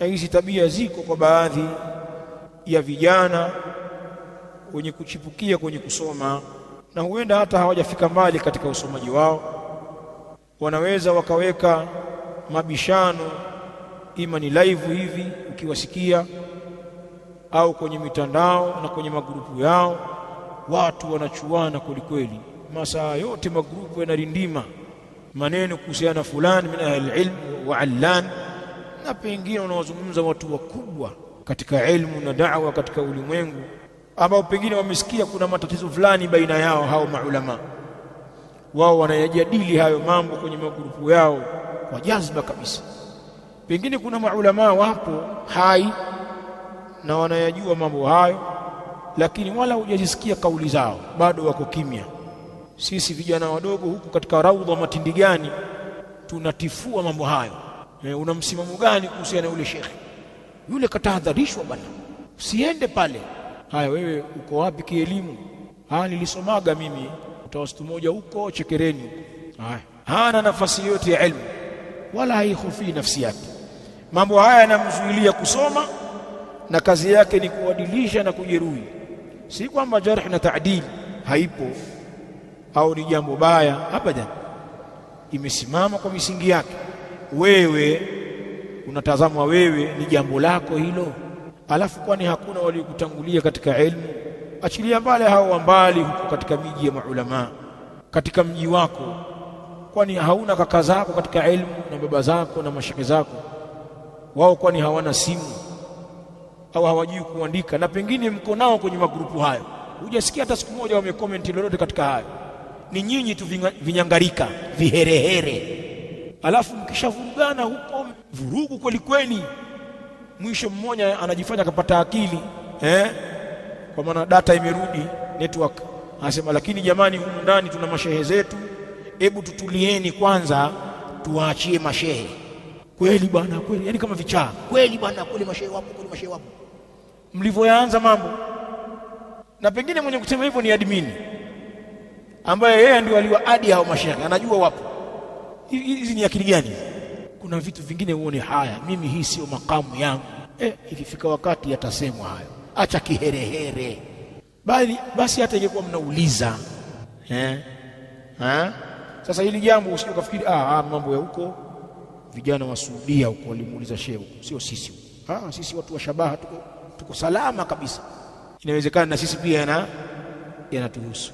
Na hizi tabia ziko kwa baadhi ya vijana wenye kuchipukia kwenye kusoma, na huenda hata hawajafika mbali katika usomaji wao. Wanaweza wakaweka mabishano, ima ni live hivi ukiwasikia, au kwenye mitandao na kwenye magrupu yao, watu wanachuana kwelikweli. Masaa yote magrupu yanarindima maneno kuhusiana fulani min ahli ilm wa allan, na pengine wanawazungumza watu wakubwa katika ilmu na da'wa katika ulimwengu, ambao pengine wamesikia kuna matatizo fulani baina yao. Hao maulama wao wanayajadili hayo mambo kwenye magrupu yao kwa jazba kabisa. Pengine kuna maulama wapo hai na wanayajua mambo hayo, lakini wala hujasikia kauli zao, bado wako kimya. Sisi vijana wadogo huku katika raudha Matindigani tunatifua mambo hayo. Una msimamo gani kuhusiana na yule shekhi? Yule katahadharishwa bwana, usiende pale. Haya, wewe uko wapi kielimu? Nilisomaga mimi utawasitu moja huko Chekereni huko. Haya, hana nafasi yote ya elimu wala haihofi nafsi yake. Mambo haya yanamzuilia kusoma, na kazi yake ni kuadilisha na kujeruhi. Si kwamba jarh na ta'dil haipo au ni jambo baya, abadan. Imesimama kwa misingi yake. Wewe unatazamwa, wewe ni jambo lako hilo. Alafu kwani hakuna waliokutangulia katika elimu? Achilia mbali hao wa mbali huko katika miji ya maulama. Katika mji wako, kwani hauna kaka zako katika elimu na baba zako na mashekhe zako? Wao kwani hawana simu au hawajui kuandika? Na pengine mko nao kwenye magrupu hayo, hujasikia hata siku moja wamecomment lolote katika hayo. Ni nyinyi tu vinyangarika, viherehere. Alafu mkishavurugana huko, vurugu kweli kweli, mwisho mmoja anajifanya kapata akili, kwa maana data imerudi network, anasema lakini jamani, humu ndani tuna mashehe zetu, hebu tutulieni kwanza tuwaachie mashehe. Kweli bwana, kweli, yani kama vichaa. Kweli bwana, kweli mashehe wapo, kweli mashehe wapo. Mlivyoanza mambo, na pengine mwenye kusema hivyo ni admin ambaye yeye ndio aliwaadi hao mashehe, anajua wapo. Hizi ni akili gani? Kuna vitu vingine uone haya, mimi hii sio makamu yangu. Ikifika wakati yatasemwa hayo, acha kiherehere. Basi hata ingekuwa mnauliza sasa hili jambo usije kufikiri mambo ya huko vijana wa Saudia huko walimuuliza shehe, sio sisi. Sisi watu wa shabaha tuko salama kabisa. Inawezekana na sisi pia yanatuhusu.